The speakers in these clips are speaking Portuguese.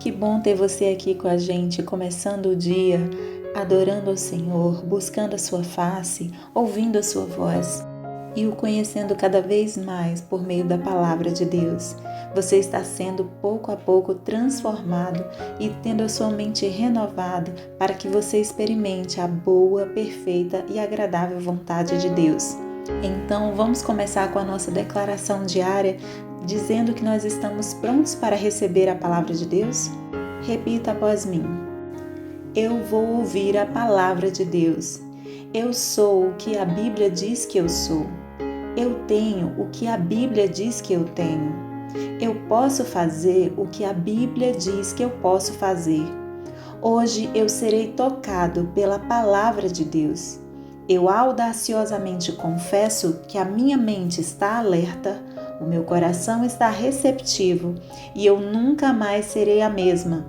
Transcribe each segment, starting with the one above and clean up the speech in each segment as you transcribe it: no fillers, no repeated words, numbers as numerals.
Que bom ter você aqui com a gente, começando o dia, adorando ao Senhor, buscando a sua face, ouvindo a sua voz e o conhecendo cada vez mais por meio da palavra de Deus. Você está sendo pouco a pouco transformado e tendo a sua mente renovada para que você experimente a boa, perfeita e agradável vontade de Deus. Então, vamos começar com a nossa declaração diária, dizendo que nós estamos prontos para receber a palavra de Deus? Repita após mim. Eu vou ouvir a palavra de Deus. Eu sou o que a Bíblia diz que eu sou. Eu tenho o que a Bíblia diz que eu tenho. Eu posso fazer o que a Bíblia diz que eu posso fazer. Hoje eu serei tocado pela palavra de Deus. Eu audaciosamente confesso que a minha mente está alerta, o meu coração está receptivo e eu nunca mais serei a mesma.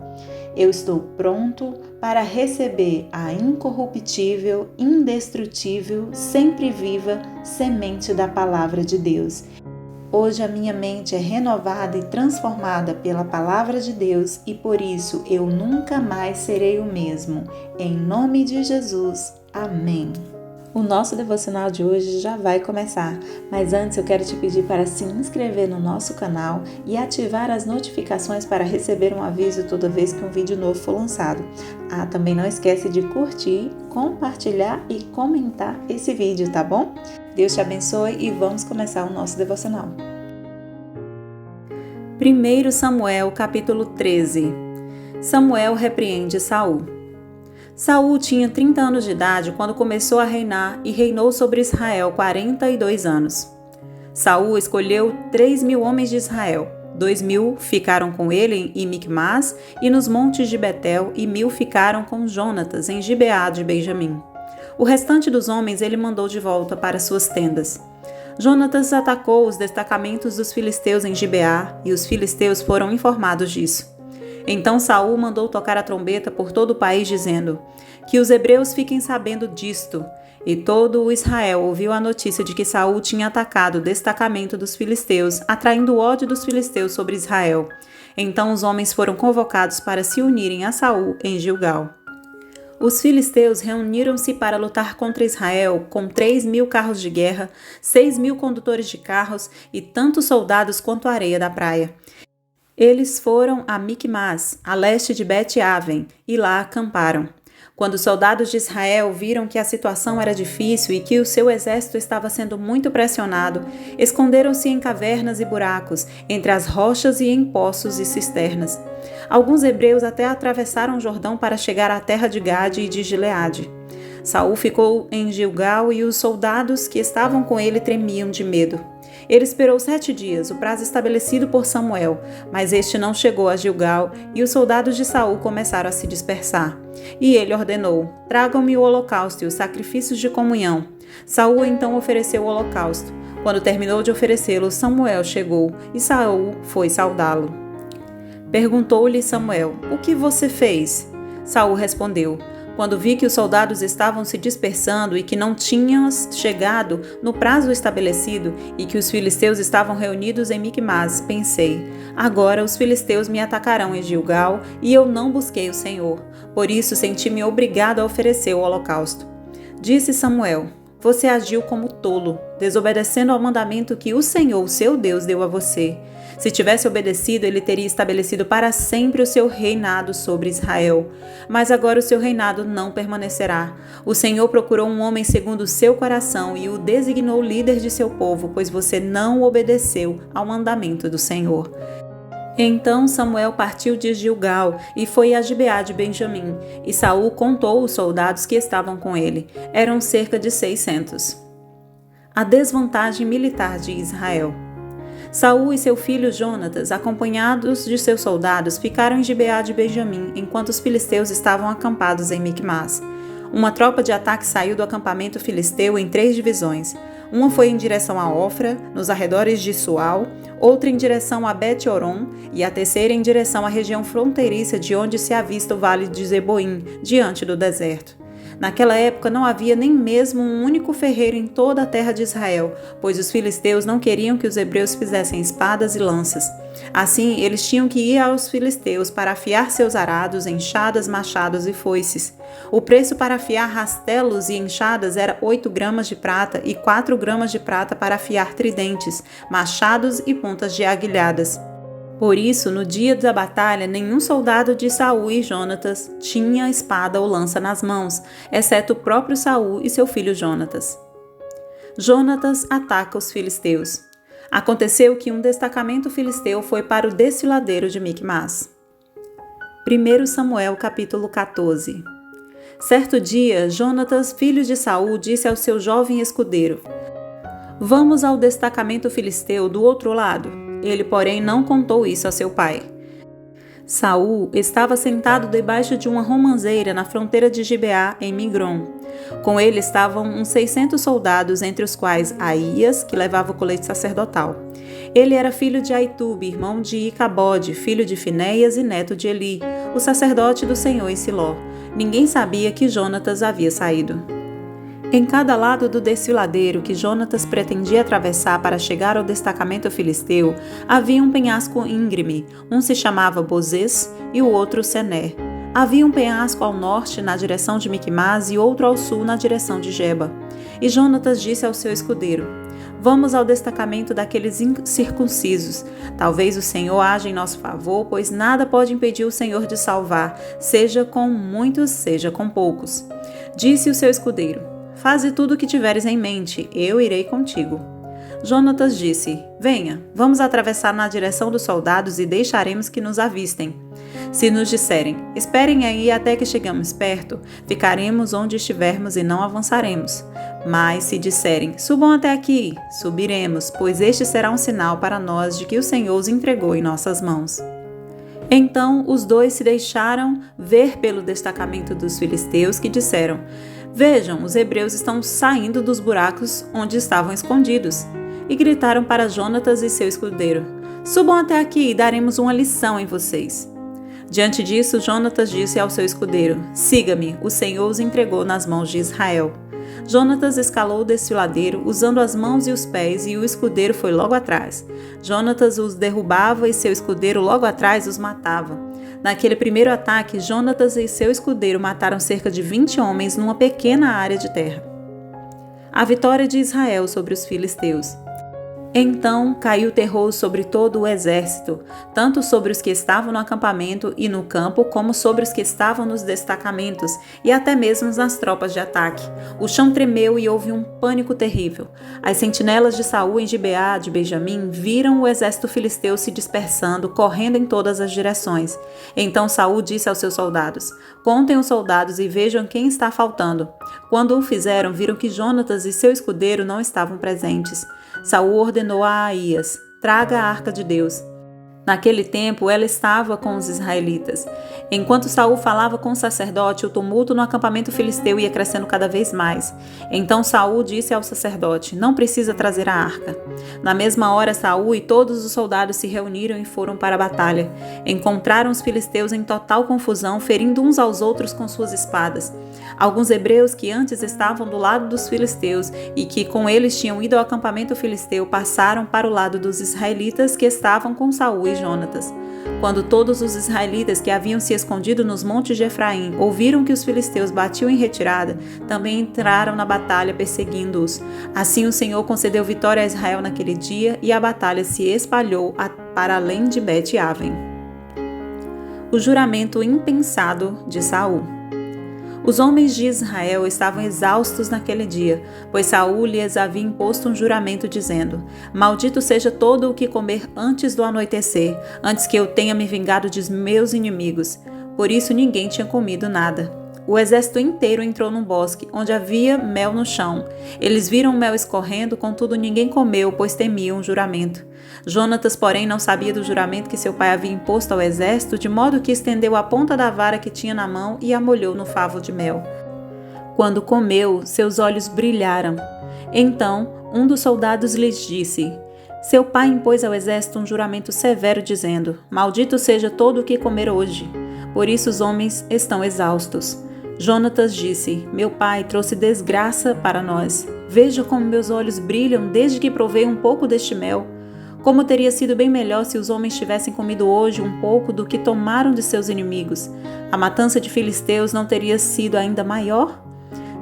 Eu estou pronto para receber a incorruptível, indestrutível, sempre viva semente da palavra de Deus. Hoje a minha mente é renovada e transformada pela palavra de Deus e por isso eu nunca mais serei o mesmo. Em nome de Jesus. Amém. O nosso devocional de hoje já vai começar, mas antes eu quero te pedir para se inscrever no nosso canal e ativar as notificações para receber um aviso toda vez que um vídeo novo for lançado. Também não esquece de curtir, compartilhar e comentar esse vídeo, tá bom? Deus te abençoe e vamos começar o nosso devocional. 1 Samuel, capítulo 13. Samuel repreende Saul. Saul tinha 30 anos de idade quando começou a reinar e reinou sobre Israel 42 anos. Saul escolheu 3.000 homens de Israel. 2.000 ficaram com ele em Micmas e nos montes de Betel e 1.000 ficaram com Jonatas em Gibeá de Benjamim. O restante dos homens ele mandou de volta para suas tendas. Jonatas atacou os destacamentos dos filisteus em Gibeá e os filisteus foram informados disso. Então Saul mandou tocar a trombeta por todo o país, dizendo: que os hebreus fiquem sabendo disto. E todo o Israel ouviu a notícia de que Saul tinha atacado o destacamento dos filisteus, atraindo o ódio dos filisteus sobre Israel. Então os homens foram convocados para se unirem a Saul em Gilgal. Os filisteus reuniram-se para lutar contra Israel com 3.000 carros de guerra, 6.000 condutores de carros e tantos soldados quanto a areia da praia. Eles foram a Micmas, a leste de Bet-Aven, e lá acamparam. Quando os soldados de Israel viram que a situação era difícil e que o seu exército estava sendo muito pressionado, esconderam-se em cavernas e buracos, entre as rochas e em poços e cisternas. Alguns hebreus até atravessaram o Jordão para chegar à terra de Gade e de Gileade. Saul ficou em Gilgal e os soldados que estavam com ele tremiam de medo. Ele esperou 7 dias, o prazo estabelecido por Samuel, mas este não chegou a Gilgal e os soldados de Saul começaram a se dispersar. E ele ordenou: tragam-me o holocausto e os sacrifícios de comunhão. Saul então ofereceu o holocausto. Quando terminou de oferecê-lo, Samuel chegou e Saul foi saudá-lo. Perguntou-lhe Samuel: o que você fez? Saul respondeu: quando vi que os soldados estavam se dispersando e que não tinham chegado no prazo estabelecido e que os filisteus estavam reunidos em Micmas, pensei: agora os filisteus me atacarão em Gilgal e eu não busquei o Senhor. Por isso senti-me obrigado a oferecer o holocausto. Disse Samuel: você agiu como tolo, desobedecendo ao mandamento que o Senhor, seu Deus, deu a você. Se tivesse obedecido, ele teria estabelecido para sempre o seu reinado sobre Israel. Mas agora o seu reinado não permanecerá. O Senhor procurou um homem segundo o seu coração e o designou líder de seu povo, pois você não obedeceu ao mandamento do Senhor. Então Samuel partiu de Gilgal e foi a Gibeá de Benjamim, e Saul contou os soldados que estavam com ele. Eram cerca de 600. A desvantagem militar de Israel. Saul e seu filho Jonatas, acompanhados de seus soldados, ficaram em Gibeá de Benjamim, enquanto os filisteus estavam acampados em Micmas. Uma tropa de ataque saiu do acampamento filisteu em 3 divisões. Uma foi em direção a Ofra, nos arredores de Sual, outra em direção a Bet-Horon e a terceira em direção à região fronteiriça de onde se avista o vale de Zeboim, diante do deserto. Naquela época não havia nem mesmo um único ferreiro em toda a terra de Israel, pois os filisteus não queriam que os hebreus fizessem espadas e lanças. Assim, eles tinham que ir aos filisteus para afiar seus arados, enxadas, machados e foices. O preço para afiar rastelos e enxadas era 8 gramas de prata e 4 gramas de prata para afiar tridentes, machados e pontas de aguilhadas. Por isso, no dia da batalha, nenhum soldado de Saul e Jonatas tinha espada ou lança nas mãos, exceto o próprio Saul e seu filho Jonatas. Jonatas ataca os filisteus. Aconteceu que um destacamento filisteu foi para o desfiladeiro de Micmas. 1 Samuel capítulo 14. Certo dia, Jonatas, filho de Saul, disse ao seu jovem escudeiro: "Vamos ao destacamento filisteu do outro lado." Ele, porém, não contou isso a seu pai. Saul estava sentado debaixo de uma romanceira na fronteira de Gibeá, em Migron. Com ele estavam uns 600 soldados, entre os quais Aías, que levava o colete sacerdotal. Ele era filho de Aitube, irmão de Icabode, filho de Finéias e neto de Eli, o sacerdote do Senhor em Siló. Ninguém sabia que Jonatas havia saído. Em cada lado do desfiladeiro que Jonatas pretendia atravessar para chegar ao destacamento filisteu, havia um penhasco íngreme, um se chamava Bozês e o outro Sené. Havia um penhasco ao norte na direção de Micmas e outro ao sul na direção de Geba. E Jonatas disse ao seu escudeiro: "Vamos ao destacamento daqueles incircuncisos. Talvez o Senhor haja em nosso favor, pois nada pode impedir o Senhor de salvar, seja com muitos, seja com poucos." Disse o seu escudeiro: "Faze tudo o que tiveres em mente, eu irei contigo." Jonatas disse: "Venha, vamos atravessar na direção dos soldados e deixaremos que nos avistem. Se nos disserem: 'Esperem aí até que chegamos perto', ficaremos onde estivermos e não avançaremos. Mas se disserem: 'Subam até aqui', subiremos, pois este será um sinal para nós de que o Senhor os entregou em nossas mãos." Então os dois se deixaram ver pelo destacamento dos filisteus, que disseram: "Vejam, os hebreus estão saindo dos buracos onde estavam escondidos." E gritaram para Jonatas e seu escudeiro: "Subam até aqui e daremos uma lição em vocês." Diante disso, Jonatas disse ao seu escudeiro: "Siga-me, o Senhor os entregou nas mãos de Israel." Jonatas escalou o desfiladeiro, usando as mãos e os pés, e o escudeiro foi logo atrás. Jonatas os derrubava e seu escudeiro logo atrás os matava. Naquele primeiro ataque, Jonatas e seu escudeiro mataram cerca de 20 homens numa pequena área de terra. A vitória de Israel sobre os filisteus. Então caiu terror sobre todo o exército, tanto sobre os que estavam no acampamento e no campo, como sobre os que estavam nos destacamentos, e até mesmo nas tropas de ataque. O chão tremeu e houve um pânico terrível. As sentinelas de Saul em Gibeá de Benjamim viram o exército filisteu se dispersando, correndo em todas as direções. Então Saul disse aos seus soldados: "Contem os soldados e vejam quem está faltando." Quando o fizeram, viram que Jonatas e seu escudeiro não estavam presentes. Saul ordenou a Aías: "Traga a arca de Deus." Naquele tempo, ela estava com os israelitas. Enquanto Saul falava com o sacerdote, o tumulto no acampamento filisteu ia crescendo cada vez mais. Então Saul disse ao sacerdote: "Não precisa trazer a arca." Na mesma hora, Saul e todos os soldados se reuniram e foram para a batalha. Encontraram os filisteus em total confusão, ferindo uns aos outros com suas espadas. Alguns hebreus que antes estavam do lado dos filisteus e que com eles tinham ido ao acampamento filisteu passaram para o lado dos israelitas que estavam com Saul e Jonatas. Quando todos os israelitas que haviam se escondido nos montes de Efraim ouviram que os filisteus batiam em retirada, também entraram na batalha perseguindo-os. Assim o Senhor concedeu vitória a Israel naquele dia e a batalha se espalhou para além de Bet-Aven. O juramento impensado de Saul. Os homens de Israel estavam exaustos naquele dia, pois Saul lhes havia imposto um juramento dizendo: "Maldito seja todo o que comer antes do anoitecer, antes que eu tenha me vingado de meus inimigos." Por isso ninguém tinha comido nada. O exército inteiro entrou num bosque, onde havia mel no chão. Eles viram o mel escorrendo, contudo ninguém comeu, pois temiam o juramento. Jonatas, porém, não sabia do juramento que seu pai havia imposto ao exército, de modo que estendeu a ponta da vara que tinha na mão e a molhou no favo de mel. Quando comeu, seus olhos brilharam. Então, um dos soldados lhes disse: "Seu pai impôs ao exército um juramento severo, dizendo: 'Maldito seja todo o que comer hoje.' Por isso os homens estão exaustos." Jonatas disse: Meu pai trouxe desgraça para nós. Veja como meus olhos brilham desde que provei um pouco deste mel. Como teria sido bem melhor se os homens tivessem comido hoje um pouco do que tomaram de seus inimigos. A matança de filisteus não teria sido ainda maior?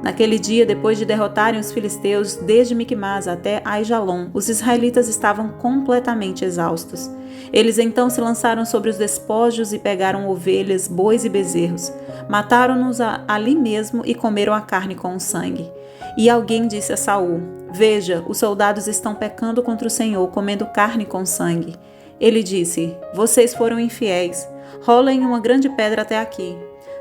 Naquele dia, depois de derrotarem os filisteus desde Micmas até Aijalon, os israelitas estavam completamente exaustos. Eles então se lançaram sobre os despojos e pegaram ovelhas, bois e bezerros. Mataram-nos ali mesmo e comeram a carne com o sangue. E alguém disse a Saul: Veja, os soldados estão pecando contra o Senhor, comendo carne com sangue. Ele disse: Vocês foram infiéis. Rolem uma grande pedra até aqui.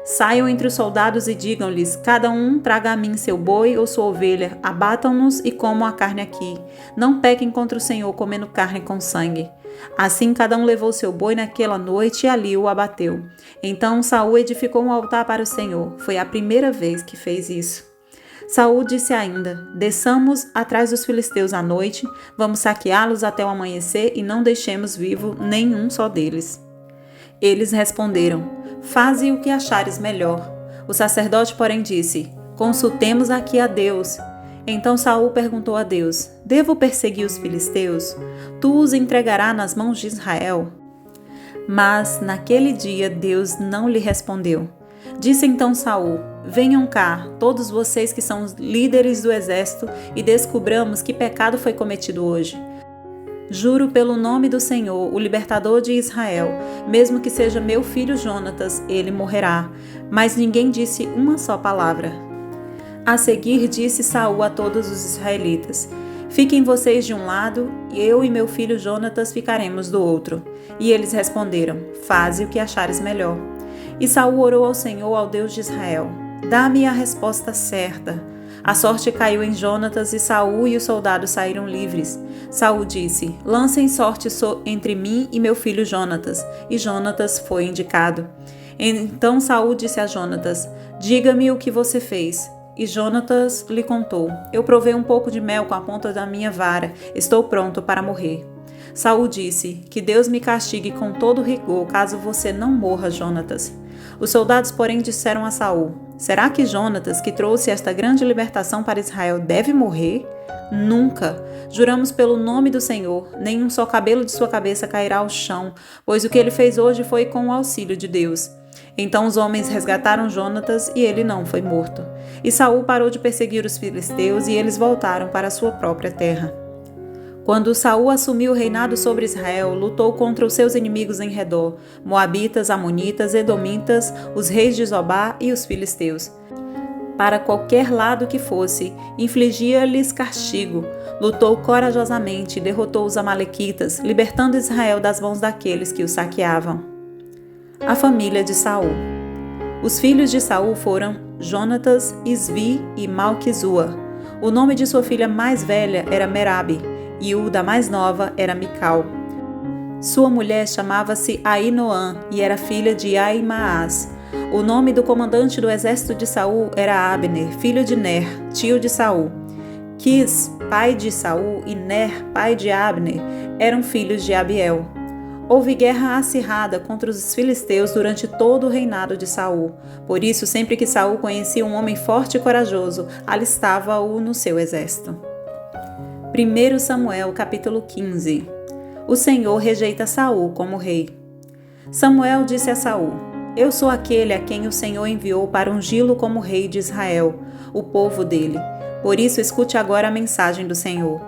Saiam entre os soldados e digam-lhes: Cada um traga a mim seu boi ou sua ovelha, abatam-nos e comam a carne aqui. Não pequem contra o Senhor comendo carne com sangue. Assim cada um levou seu boi naquela noite e ali o abateu. Então Saul edificou um altar para o Senhor. Foi a primeira vez que fez isso. Saul disse ainda: Desçamos atrás dos filisteus à noite, vamos saqueá-los até o amanhecer e não deixemos vivo nenhum só deles. Eles responderam: Faze o que achares melhor. O sacerdote, porém, disse: Consultemos aqui a Deus. Então Saul perguntou a Deus: Devo perseguir os filisteus? Tu os entregarás nas mãos de Israel? Mas naquele dia Deus não lhe respondeu. Disse então Saul: Venham cá, todos vocês que são os líderes do exército, e descubramos que pecado foi cometido hoje. Juro pelo nome do Senhor, o libertador de Israel, mesmo que seja meu filho Jonatas, ele morrerá. Mas ninguém disse uma só palavra. A seguir disse Saul a todos os israelitas: Fiquem vocês de um lado, e eu e meu filho Jonatas ficaremos do outro. E eles responderam: Faze o que achares melhor. E Saul orou ao Senhor, ao Deus de Israel: Dá-me a resposta certa. A sorte caiu em Jonatas e Saul e os soldados saíram livres. Saul disse: Lancem sorte entre mim e meu filho Jonatas. E Jonatas foi indicado. Então Saul disse a Jonatas: Diga-me o que você fez. E Jonatas lhe contou: Eu provei um pouco de mel com a ponta da minha vara. Estou pronto para morrer. Saul disse: Que Deus me castigue com todo rigor, caso você não morra, Jonatas. Os soldados, porém, disseram a Saul: Será que Jonatas, que trouxe esta grande libertação para Israel, deve morrer? Nunca! Juramos pelo nome do Senhor, nem um só cabelo de sua cabeça cairá ao chão, pois o que ele fez hoje foi com o auxílio de Deus. Então os homens resgataram Jonatas e ele não foi morto. E Saul parou de perseguir os filisteus e eles voltaram para a sua própria terra. Quando Saul assumiu o reinado sobre Israel, lutou contra os seus inimigos em redor, moabitas, amonitas, edomitas, os reis de Zobá e os filisteus. Para qualquer lado que fosse, infligia-lhes castigo. Lutou corajosamente e derrotou os amalequitas, libertando Israel das mãos daqueles que o saqueavam. A família de Saul. Os filhos de Saul foram Jonatas, Isvi e Malquizua. O nome de sua filha mais velha era Merabe, e o da mais nova era Mical. Sua mulher chamava-se Ainoã e era filha de Aimaas. O nome do comandante do exército de Saul era Abner, filho de Ner, tio de Saul. Quis, pai de Saul, e Ner, pai de Abner, eram filhos de Abiel. Houve guerra acirrada contra os filisteus durante todo o reinado de Saul. Por isso, sempre que Saul conhecia um homem forte e corajoso, alistava-o no seu exército. 1 Samuel, capítulo 15. O Senhor rejeita Saul como rei. Samuel disse a Saul: Eu sou aquele a quem o Senhor enviou para ungí-lo como rei de Israel, o povo dele. Por isso, escute agora a mensagem do Senhor.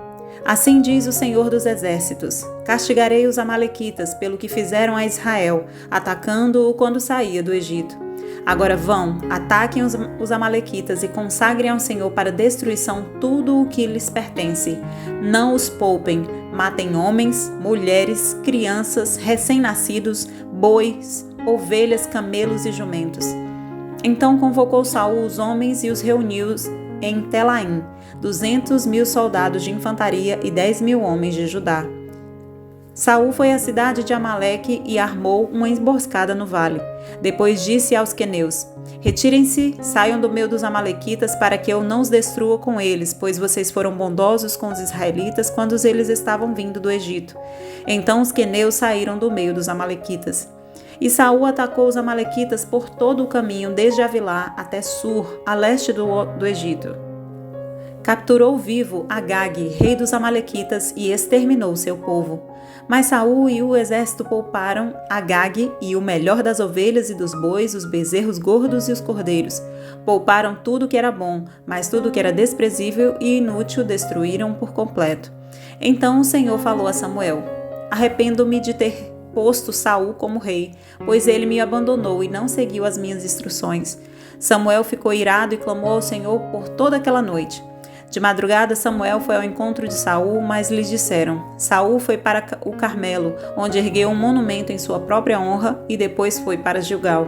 Assim diz o Senhor dos Exércitos: Castigarei os amalequitas pelo que fizeram a Israel, atacando-o quando saía do Egito. Agora vão, ataquem os amalequitas e consagrem ao Senhor para destruição tudo o que lhes pertence. Não os poupem, matem homens, mulheres, crianças, recém-nascidos, bois, ovelhas, camelos e jumentos. Então convocou Saul os homens e os reuniu em Telaim, 200.000 soldados de infantaria e 10.000 homens de Judá. Saul foi à cidade de Amaleque e armou uma emboscada no vale. Depois disse aos queneus: Retirem-se, saiam do meio dos amalequitas para que eu não os destrua com eles, pois vocês foram bondosos com os israelitas quando eles estavam vindo do Egito. Então os queneus saíram do meio dos amalequitas. E Saul atacou os amalequitas por todo o caminho, desde Avilá até Sur, a leste do Egito. Capturou vivo Agag, rei dos amalequitas, e exterminou seu povo. Mas Saul e o exército pouparam Agag e o melhor das ovelhas e dos bois, os bezerros gordos e os cordeiros. Pouparam tudo que era bom, mas tudo que era desprezível e inútil destruíram por completo. Então o Senhor falou a Samuel: Arrependo-me de ter posto Saul como rei, pois ele me abandonou e não seguiu as minhas instruções. Samuel ficou irado e clamou ao Senhor por toda aquela noite. De madrugada, Samuel foi ao encontro de Saul, mas lhe disseram: Saul foi para o Carmelo, onde ergueu um monumento em sua própria honra, e depois foi para Gilgal.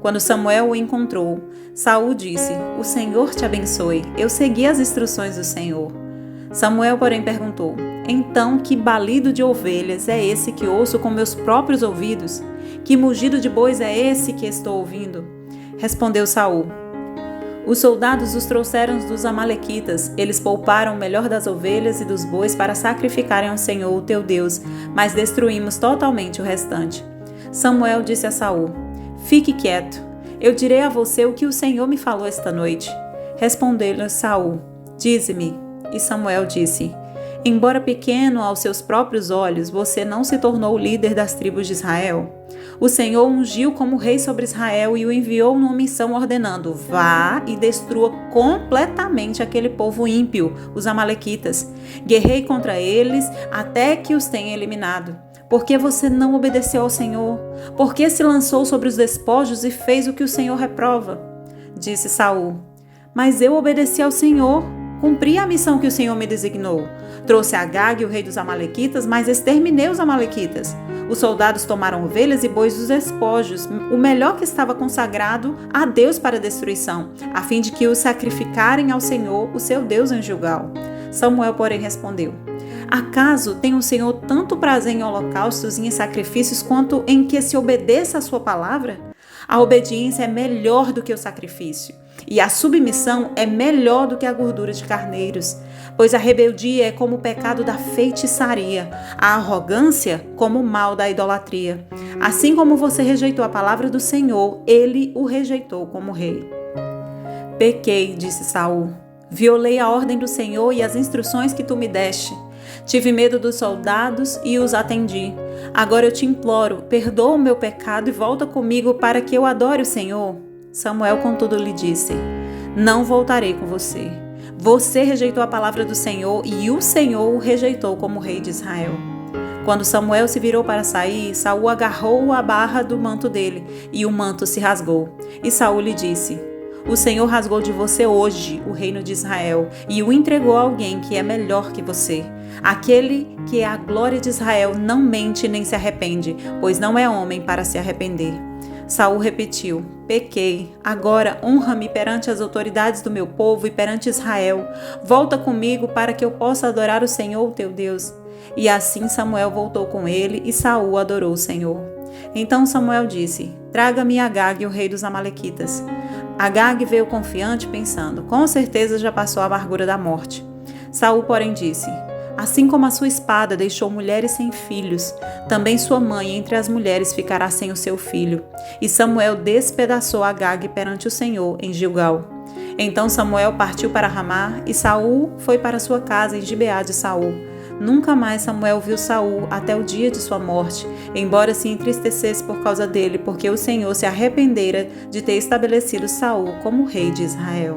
Quando Samuel o encontrou, Saul disse: O Senhor te abençoe. Eu segui as instruções do Senhor. Samuel, porém, perguntou: Então, que balido de ovelhas é esse que ouço com meus próprios ouvidos? Que mugido de bois é esse que estou ouvindo? Respondeu Saul: Os soldados os trouxeram dos amalequitas. Eles pouparam o melhor das ovelhas e dos bois para sacrificarem ao Senhor, o teu Deus, mas destruímos totalmente o restante. Samuel disse a Saul: Fique quieto. Eu direi a você o que o Senhor me falou esta noite. Respondeu-lhe Saul: Dize-me. E Samuel disse: Embora pequeno aos seus próprios olhos, você não se tornou o líder das tribos de Israel? O Senhor ungiu como rei sobre Israel e o enviou numa missão ordenando: Vá e destrua completamente aquele povo ímpio, os amalequitas. Guerrei contra eles até que os tenha eliminado. Por que você não obedeceu ao Senhor? Por que se lançou sobre os despojos e fez o que o Senhor reprova? Disse Saul: Mas eu obedeci ao Senhor. Cumpri a missão que o Senhor me designou. Trouxe Agag, o rei dos amalequitas, mas exterminei os amalequitas. Os soldados tomaram ovelhas e bois dos despojos, o melhor que estava consagrado a Deus para destruição, a fim de que os sacrificarem ao Senhor, o seu Deus, em Gilgal. Samuel, porém, respondeu: Acaso tem o Senhor tanto prazer em holocaustos e em sacrifícios quanto em que se obedeça a sua palavra? A obediência é melhor do que o sacrifício, e a submissão é melhor do que a gordura de carneiros, pois a rebeldia é como o pecado da feitiçaria, a arrogância como o mal da idolatria. Assim como você rejeitou a palavra do Senhor, ele o rejeitou como rei. Pequei, disse Saul, violei a ordem do Senhor e as instruções que tu me deste. Tive medo dos soldados e os atendi. Agora eu te imploro, perdoa o meu pecado e volta comigo para que eu adore o Senhor. Samuel, contudo, lhe disse: Não voltarei com você. Você rejeitou a palavra do Senhor e o Senhor o rejeitou como rei de Israel. Quando Samuel se virou para sair, Saul agarrou a barra do manto dele e o manto se rasgou. E Saul lhe disse: O Senhor rasgou de você hoje o reino de Israel e o entregou a alguém que é melhor que você. Aquele que é a glória de Israel não mente nem se arrepende, pois não é homem para se arrepender. Saul repetiu: Pequei, agora honra-me perante as autoridades do meu povo e perante Israel. Volta comigo para que eu possa adorar o Senhor, teu Deus. E assim Samuel voltou com ele e Saul adorou o Senhor. Então Samuel disse: Traga-me Agag, o rei dos amalequitas. Agag veio confiante, pensando: Com certeza já passou a amargura da morte. Saul, porém, disse: Assim como a sua espada deixou mulheres sem filhos, também sua mãe entre as mulheres ficará sem o seu filho. E Samuel despedaçou Agag perante o Senhor em Gilgal. Então Samuel partiu para Ramá e Saul foi para sua casa em Gibeá de Saul. Nunca mais Samuel viu Saul até o dia de sua morte, embora se entristecesse por causa dele, porque o Senhor se arrependera de ter estabelecido Saul como rei de Israel.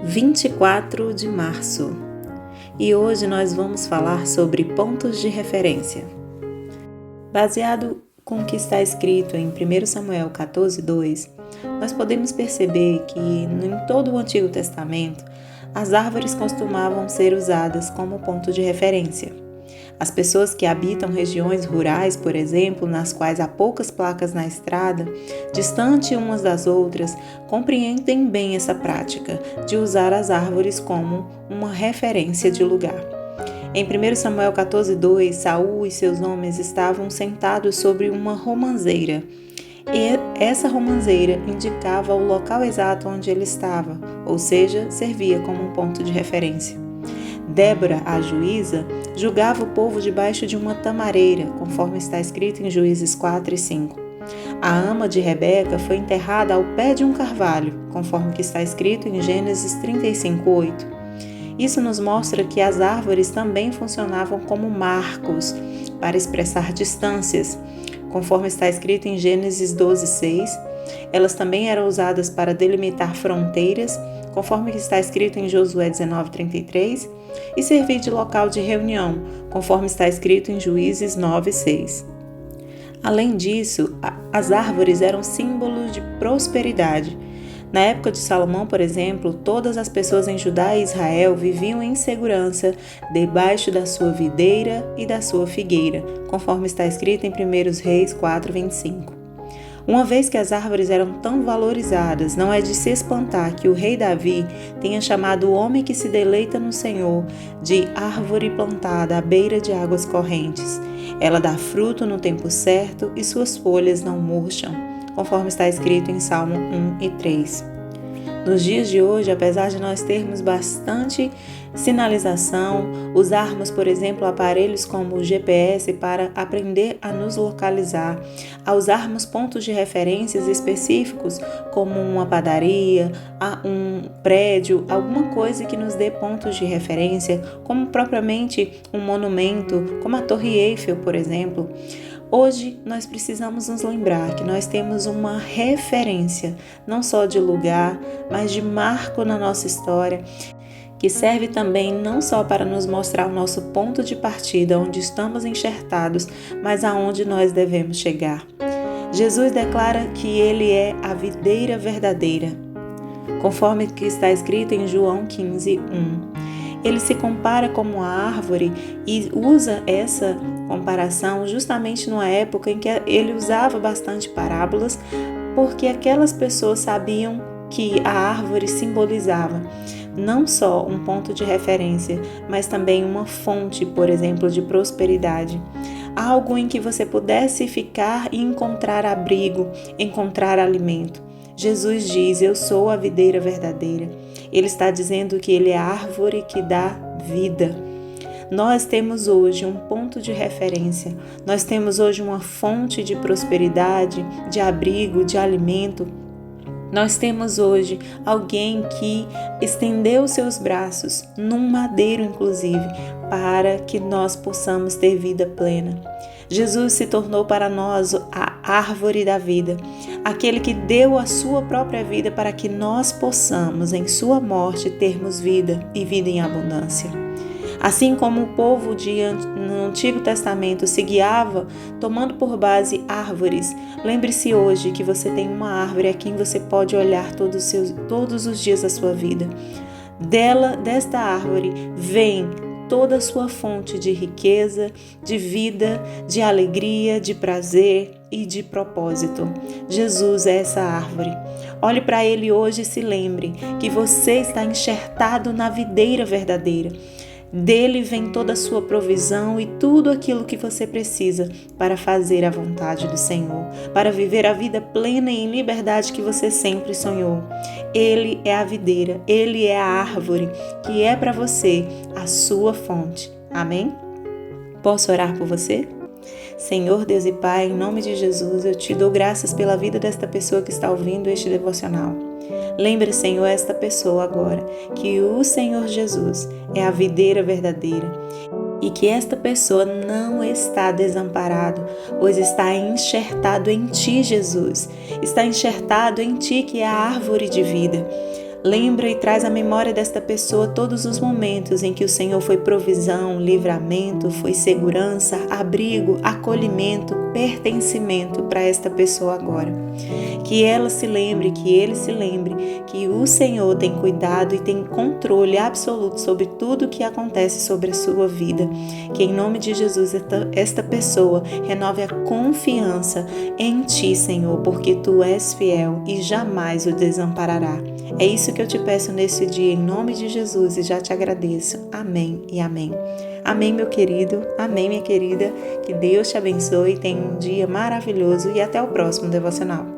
24 de março. E hoje nós vamos falar sobre pontos de referência. Baseado com o que está escrito em 1 Samuel 14:2, nós podemos perceber que em todo o Antigo Testamento, as árvores costumavam ser usadas como ponto de referência. As pessoas que habitam regiões rurais, por exemplo, nas quais há poucas placas na estrada, distante umas das outras, compreendem bem essa prática de usar as árvores como uma referência de lugar. Em 1 Samuel 14:2, Saul e seus homens estavam sentados sobre uma romanceira. E essa romanceira indicava o local exato onde ele estava, ou seja, servia como um ponto de referência. Débora, a juíza, julgava o povo debaixo de uma tamareira, conforme está escrito em Juízes 4 e 5. A ama de Rebeca foi enterrada ao pé de um carvalho, conforme que está escrito em Gênesis 35, 8. Isso nos mostra que as árvores também funcionavam como marcos para expressar distâncias, conforme está escrito em Gênesis 12, 6. Elas também eram usadas para delimitar fronteiras, conforme está escrito em Josué 19, 33, e servir de local de reunião, conforme está escrito em Juízes 9, 6. Além disso, as árvores eram símbolos de prosperidade. Na época de Salomão, por exemplo, todas as pessoas em Judá e Israel viviam em segurança debaixo da sua videira e da sua figueira, conforme está escrito em 1 Reis 4, 25. Uma vez que as árvores eram tão valorizadas, não é de se espantar que o rei Davi tenha chamado o homem que se deleita no Senhor de árvore plantada à beira de águas correntes. Ela dá fruto no tempo certo e suas folhas não murcham, conforme está escrito em Salmo 1 e 3. Nos dias de hoje, apesar de nós termos bastante sinalização, usarmos, por exemplo, aparelhos como o GPS para aprender a nos localizar, a usarmos pontos de referências específicos, como uma padaria, um prédio, alguma coisa que nos dê pontos de referência, como propriamente um monumento, como a Torre Eiffel, por exemplo. Hoje nós precisamos nos lembrar que nós temos uma referência, não só de lugar, mas de marco na nossa história, que serve também não só para nos mostrar o nosso ponto de partida, onde estamos enxertados, mas aonde nós devemos chegar. Jesus declara que Ele é a videira verdadeira, conforme que está escrito em João 15, 1. Ele se compara como a árvore e usa essa comparação justamente numa época em que ele usava bastante parábolas, porque aquelas pessoas sabiam que a árvore simbolizava não só um ponto de referência, mas também uma fonte, por exemplo, de prosperidade. Algo em que você pudesse ficar e encontrar abrigo, encontrar alimento. Jesus diz: eu sou a videira verdadeira. Ele está dizendo que Ele é a árvore que dá vida. Nós temos hoje um ponto de referência, nós temos hoje uma fonte de prosperidade, de abrigo, de alimento. Nós temos hoje alguém que estendeu seus braços, num madeiro inclusive, para que nós possamos ter vida plena. Jesus se tornou para nós a árvore da vida, aquele que deu a sua própria vida para que nós possamos, em sua morte, termos vida e vida em abundância. Assim como o povo no Antigo Testamento se guiava tomando por base árvores, lembre-se hoje que você tem uma árvore a quem você pode olhar todos os dias da sua vida. Desta árvore vem toda a sua fonte de riqueza, de vida, de alegria, de prazer e de propósito. Jesus é essa árvore. Olhe para Ele hoje e se lembre que você está enxertado na videira verdadeira. Dele vem toda a sua provisão e tudo aquilo que você precisa para fazer a vontade do Senhor, para viver a vida plena e em liberdade que você sempre sonhou. Ele é a videira, Ele é a árvore que é para você a sua fonte. Amém? Posso orar por você? Senhor Deus e Pai, em nome de Jesus, eu te dou graças pela vida desta pessoa que está ouvindo este devocional. Lembre, Senhor, esta pessoa agora, que o Senhor Jesus é a videira verdadeira e que esta pessoa não está desamparado, pois está enxertado em Ti, Jesus. Está enxertado em Ti, que é a árvore de vida. Lembra e traz à memória desta pessoa todos os momentos em que o Senhor foi provisão, livramento, foi segurança, abrigo, acolhimento, pertencimento para esta pessoa agora. Que ela se lembre, que ele se lembre que o Senhor tem cuidado e tem controle absoluto sobre tudo que acontece sobre a sua vida. Que em nome de Jesus esta pessoa renove a confiança em Ti, Senhor, porque Tu és fiel e jamais o desamparará. É isso que eu te peço nesse dia, em nome de Jesus, e já te agradeço. Amém e amém. Amém, meu querido. Amém, minha querida. Que Deus te abençoe, tenha um dia maravilhoso e até o próximo devocional.